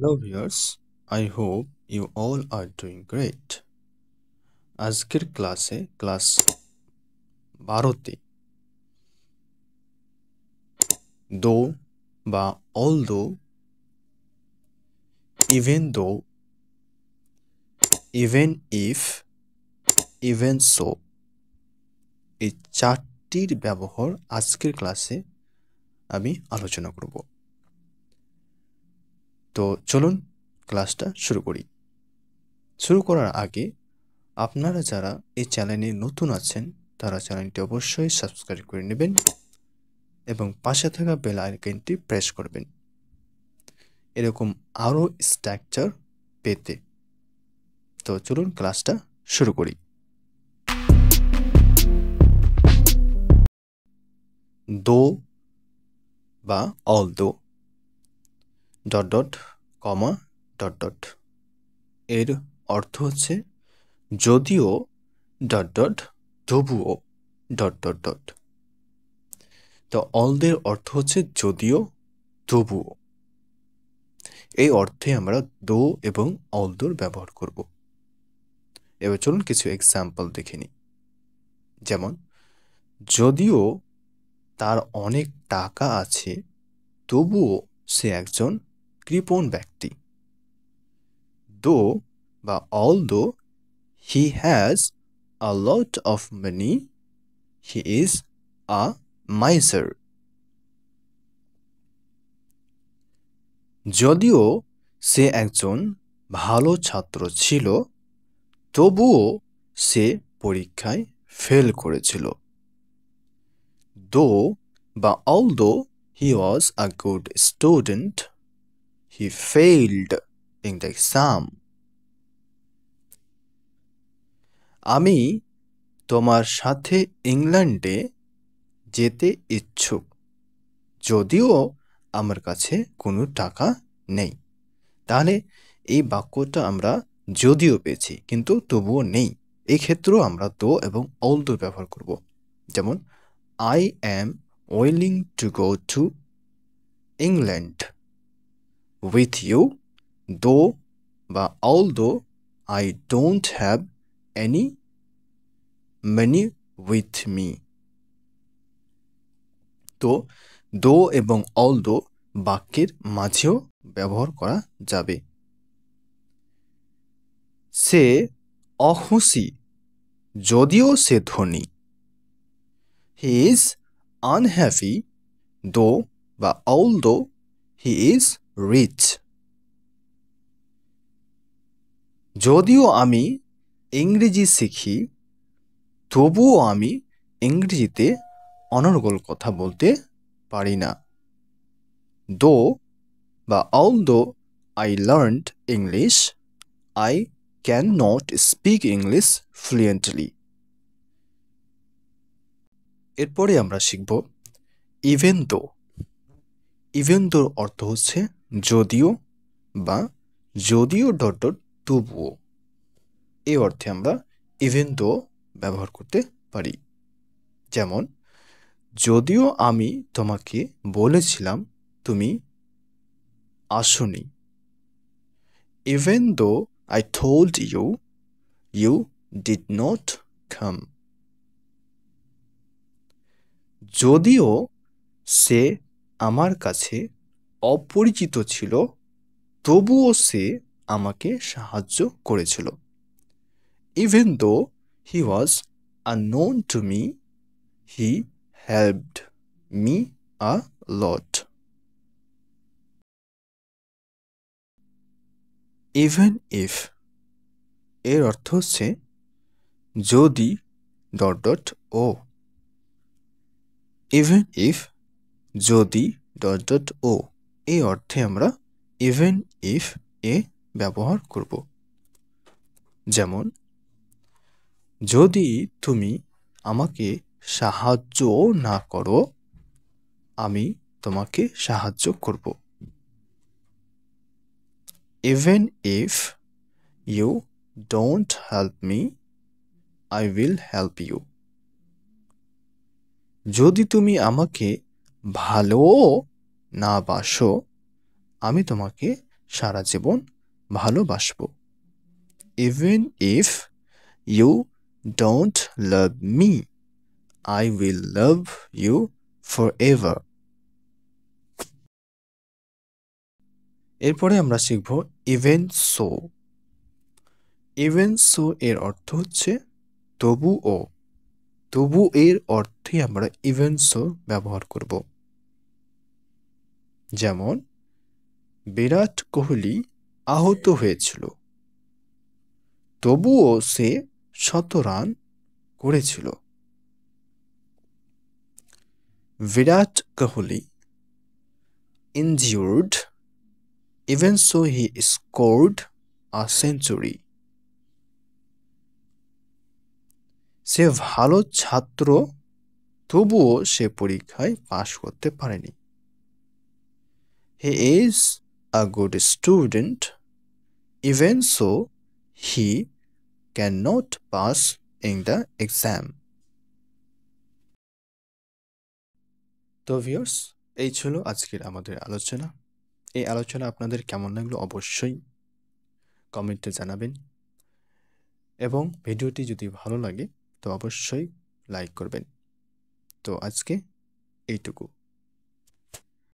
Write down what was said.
Hello viewers, I hope you all are doing great. আজকের ক্লাসে class 12তে দো বা although, even though, even if, even so এই চারটির ব্যবহার আজকের ক্লাসে আমি আলোচনা করব। তো চলুন ক্লাসটা শুরু করি। শুরু করার আগে আপনারা যারা এই চ্যানেলে নতুন আছেন তারা চ্যানেলটি অবশ্যই সাবস্ক্রাইব করে নেবেন এবং পাশে থাকা বেল আইকনটি প্রেস করবেন এরকম আরও স্ট্রাকচার পেতে। তো চলুন ক্লাসটা শুরু করি। দো বা অলদো ডট ডট কমা ডট ডট এর অর্থ হচ্ছে যদিও ডট ডট তবুও ডট ডট ডট। তো অলদের অর্থ হচ্ছে যদিও তবুও। এই অর্থে আমরা দো এবং অলদোর ব্যবহার করব। এবার চলুন কিছু এক্সাম্পল দেখে নিই। যেমন যদিও তার অনেক টাকা আছে তবুও সে একজন কৃপণ ব্যক্তি। দো বা although he has a lot of money he is a miser. যদিও সে একজন ভালো ছাত্র ছিল তবুও সে পরীক্ষায় ফেল করেছিল। দো বা although he was a good student, he failed in the exam. আমি তোমার সাথে ইংল্যান্ডে যেতে ইচ্ছুক যদিও আমার কাছে কোনো টাকা নেই। তাহলে এই বাক্যটা আমরা যদিও পেয়েছি কিন্তু তবুও নেই, এই ক্ষেত্রেও আমরা দো এবং অলদো ব্যবহার করব। যেমন I am willing to go to England with you though বা although I don't have any money with me. তো দো এবং অলদো বাক্যের মাঝেও ব্যবহার করা যাবে। সে অখুশি যদিও সে ধনী। He is unhappy though বা although he is rich. যদিও আমি ইংরেজি শিখি তবুও আমি ইংরেজিতে অনর্গল কথা বলতে পারি না। দো বা although I learned English, I cannot speak English fluently. এরপরে আমরা শিখব ইভেন দো। ইভেন দোর অর্থ হচ্ছে যদিও বা যদিও ডট ডট তবুও। এই অর্থে আমরা ইভেন দো ব্যবহার করতে পারি। যেমন যদিও আমি তোমাকে বলেছিলাম তুমি আসোনি। Even though I told you, you did not come. যদিও সে আমার কাছে অপরিচিত ছিল তবুও সে আমাকে সাহায্য করেছিল। Even though he was unknown to me, he helped me a lot. Even if এর অর্থ হচ্ছে যদি ডট ডট ও। Even if যদি ডট ডট ও এই অর্থে আমরা even if এ ব্যবহার করব। যেমন যদি তুমি আমাকে সাহায্য না করো আমি তোমাকে সাহায্য করব। Even if you don't help me, I will help you. যদি তুমি আমাকে ভালো না বাসো আমি তোমাকে সারা জীবন ভালোবাসবো। Even if you don't love me, I will love you forever. এরপরে আমরা শিখব ইভেন সো। ইভেন সো এর অর্থ হচ্ছে তবুও। তবু এর অর্থে আমরা ইভেন সো ব্যবহার করব। যেমন বিরাট কোহলি আহত হয়েছিল, তবুও সে 100 রান করেছিল। Virat Kohli injured, even so he scored a century. সে ভালো ছাত্র, তবুও সে পরীক্ষায় পাশ করতে পারেনি। He is a good student, even so he cannot pass in the exam. তো ভিউয়ার্স, এই ছিল আজকের আমাদের আলোচনা। এই আলোচনা আপনাদের কেমন লাগলো অবশ্যই কমেন্টে জানাবেন, এবং ভিডিওটি যদি ভালো লাগে তো অবশ্যই লাইক করবেন। তো আজকে এইটুকু।